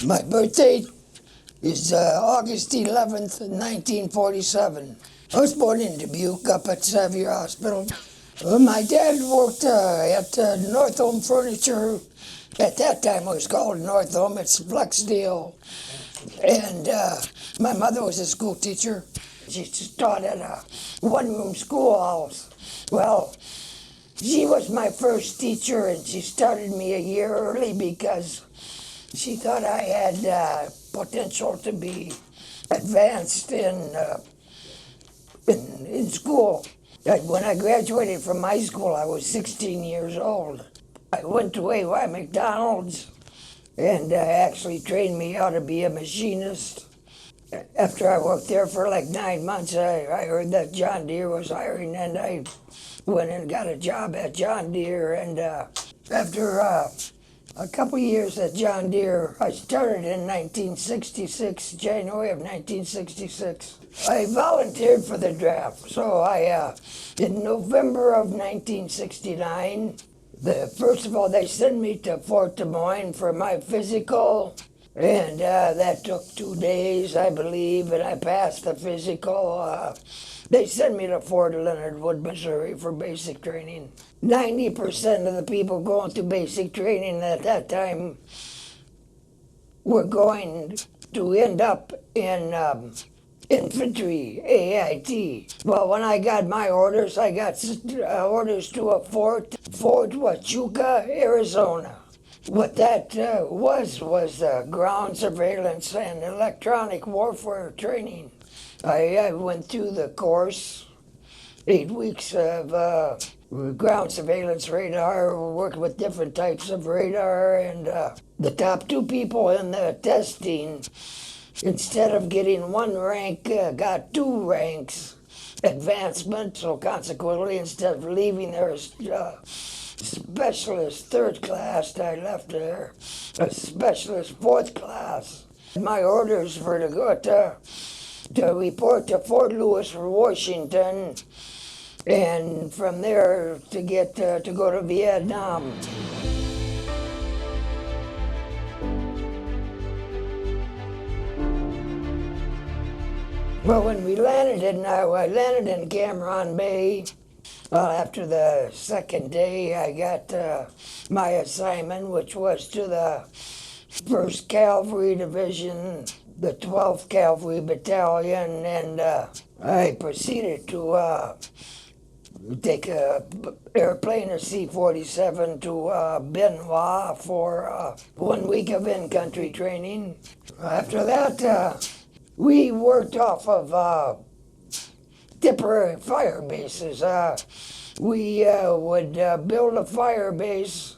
My birthday is August 11th, 1947. I was born in Dubuque up at Xavier Hospital. My dad worked at North Home Furniture. At that time it was called North Home, it's Flexdale. And my mother was a school teacher. She taught at a one-room schoolhouse. Well, she was my first teacher, and she started me a year early because she thought I had potential to be advanced in school. When I graduated from high school, I was 16 years old. I went to A.Y. McDonald's, and actually trained me how to be a machinist. After I worked there for like 9 months, I heard that John Deere was hiring, and I went and got a job at John Deere. And after a couple years at John Deere, I started in 1966, January of 1966. I volunteered for the draft, so in November of 1969, first of all, they sent me to Fort Des Moines for my physical, and that took 2 days, I believe, and I passed the physical. They sent me to Fort Leonard Wood, Missouri for basic training. 90% of the people going through basic training at that time were going to end up in infantry, AIT. Well, when I got my orders, I got orders to a Fort Huachuca, Arizona. What that was ground surveillance and electronic warfare training. I went through the course, 8 weeks of ground surveillance radar, worked with different types of radar, and the top 2 people in the testing, instead of getting 1 rank, got 2 ranks advancement. So consequently, instead of leaving there as specialist 3rd class, I left there a specialist 4th class. My orders were to go to report to Fort Lewis, Washington, and from there to get to go to Vietnam. Well, when we landed I landed in Cameron Bay. After the 2nd day, I got my assignment, which was to the 1st Cavalry Division, the 12th Cavalry Battalion, and I proceeded to take a airplane, a C-47, to Benoit for 1 week of in-country training. After that, we worked off of temporary fire bases. We would build a fire base.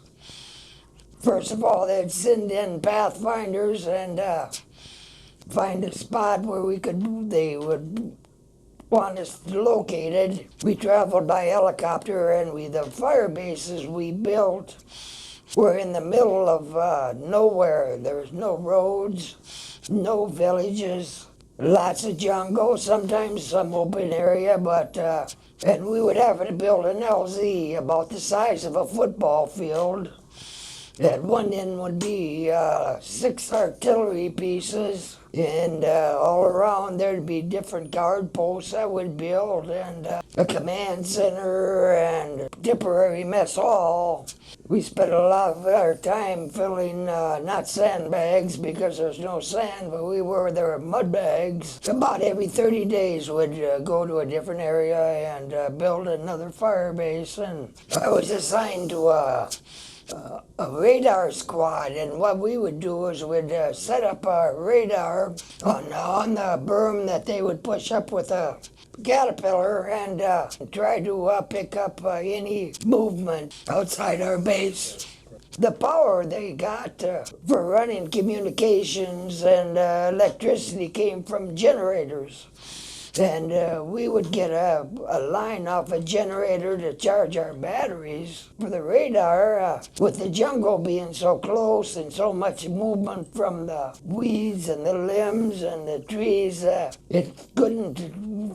First of all, they'd send in pathfinders and find a spot where they would want us located. We traveled by helicopter, and the fire bases we built were in the middle of nowhere. There was no roads, no villages, lots of jungle, sometimes some open area, but and we would have to build an LZ about the size of a football field. At one end would be 6 artillery pieces, and all around there'd be different guard posts I would build, and a command center, and a temporary mess hall. We spent a lot of our time filling not sandbags because there's no sand, but there were mud bags. About every 30 days we'd go to a different area and build another fire base, and I was assigned to a radar squad, and what we would do is we'd set up a radar on the berm that they would push up with a caterpillar and try to pick up any movement outside our base. The power they got for running communications and electricity came from generators. And we would get a line off a generator to charge our batteries for the radar. With the jungle being so close and so much movement from the weeds and the limbs and the trees, it couldn't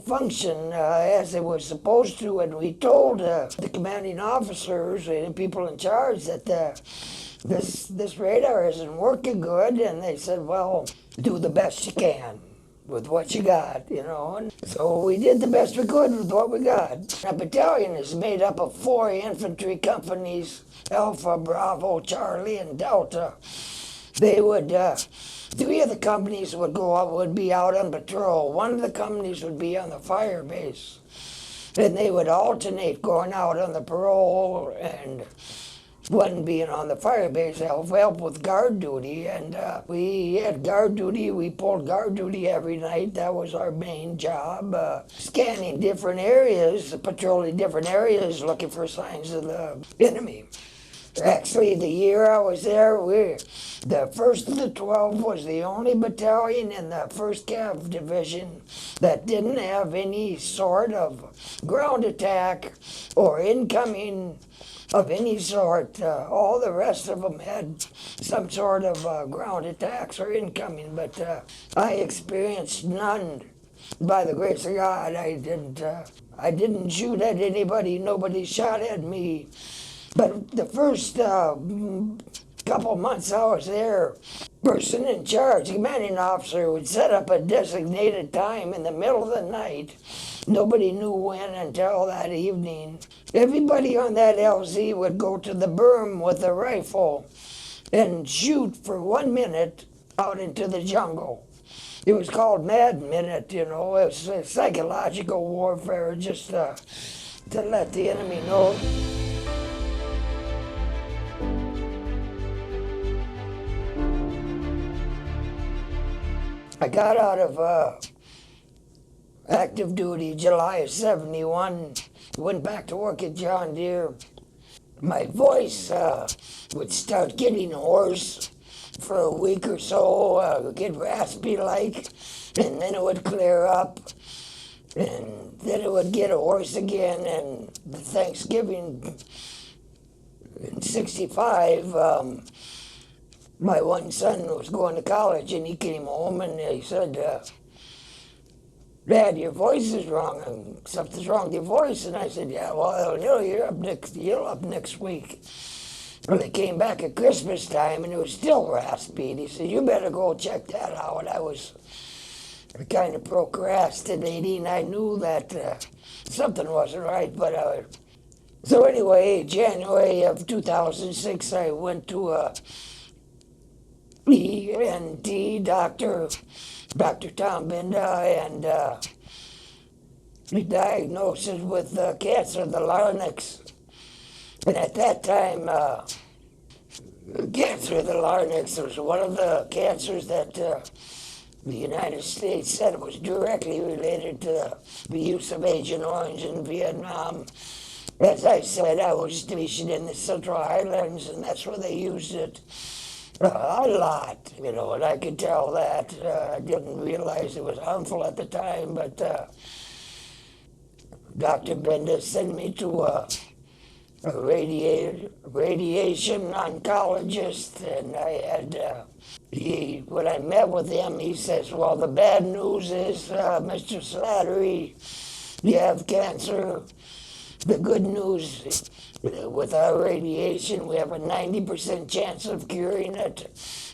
function as it was supposed to. And we told the commanding officers and people in charge that this radar isn't working good. And they said, well, do the best you can with what you got, you know. And so we did the best we could with what we got. A battalion is made up of 4 infantry companies, Alpha, Bravo, Charlie, and Delta. They would, 3 of the companies would be out on patrol. 1 of the companies would be on the fire base. And they would alternate going out on the parole and one being on the fire base, help with guard duty. And we had guard duty. We pulled guard duty every night. That was our main job. Scanning different areas, patrolling different areas, looking for signs of the enemy. Actually, the year I was there, the first of the 12 was the only battalion in the 1st Cav Division that didn't have any sort of ground attack or incoming of any sort. All the rest of them had some sort of ground attacks or incoming, but I experienced none. By the grace of God, I didn't shoot at anybody. Nobody shot at me. But the first couple months I was there, person in charge, commanding officer, would set up a designated time in the middle of the night. Nobody knew when until that evening. Everybody on that LZ would go to the berm with a rifle and shoot for 1 minute out into the jungle. It was called Mad Minute, you know. It was psychological warfare, just to let the enemy know. I got out of active duty July of '71, went back to work at John Deere. My voice would start getting hoarse for a week or so, get raspy like, and then it would clear up, and then it would get hoarse again. And the Thanksgiving in '65, my one son was going to college, and he came home and he said, Dad, your voice is wrong, and something's wrong with your voice. And I said, yeah, well, you're up next week. And they came back at Christmas time, and it was still raspy. And he said, you better go check that out. I was kind of procrastinating. I knew that something wasn't right, but so anyway, January of 2006, I went to a ENT doctor, Dr. Tom Binda, and he diagnosed us with cancer of the larynx. And at that time, cancer of the larynx was one of the cancers that the United States said was directly related to the use of Agent Orange in Vietnam. As I said, I was stationed in the Central Highlands, and that's where they used it. A lot, you know, and I could tell that. I didn't realize it was harmful at the time, but Dr. Benda sent me to a radiation oncologist, and I had, when I met with him, he says, well, the bad news is, Mr. Slattery, you have cancer. The good news is, with our radiation, we have a 90% chance of curing it.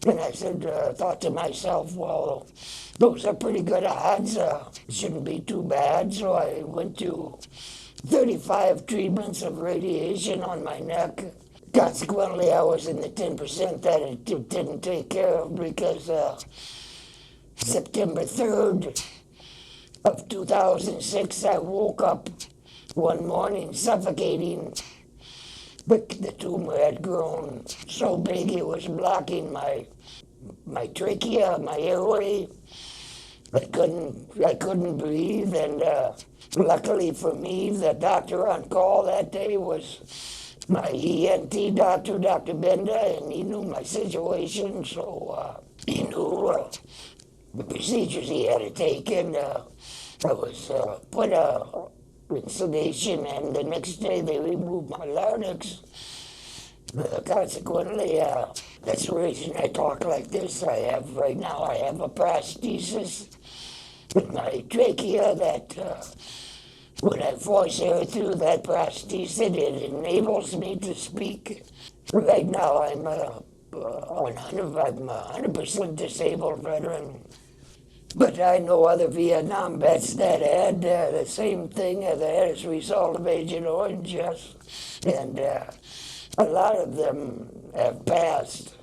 And I said, thought to myself, well, those are pretty good odds. Shouldn't be too bad. So I went to 35 treatments of radiation on my neck. Consequently, I was in the 10% that it didn't take care of, because September 3rd of 2006, I woke up one morning suffocating. But the tumor had grown so big it was blocking my trachea, my airway. I couldn't breathe, and luckily for me, the doctor on call that day was my ENT doctor, Dr. Benda, and he knew my situation, so he knew the procedures he had to take, and I was put in sedation, and the next day they removed my larynx. Consequently, that's the reason I talk like this. Right now I have a prosthesis with my trachea that when I force air through that prosthesis, it enables me to speak. Right now, I'm a 100% disabled veteran. But I know other Vietnam vets that had the same thing that as a result of Agent Orange, yes. And a lot of them have passed.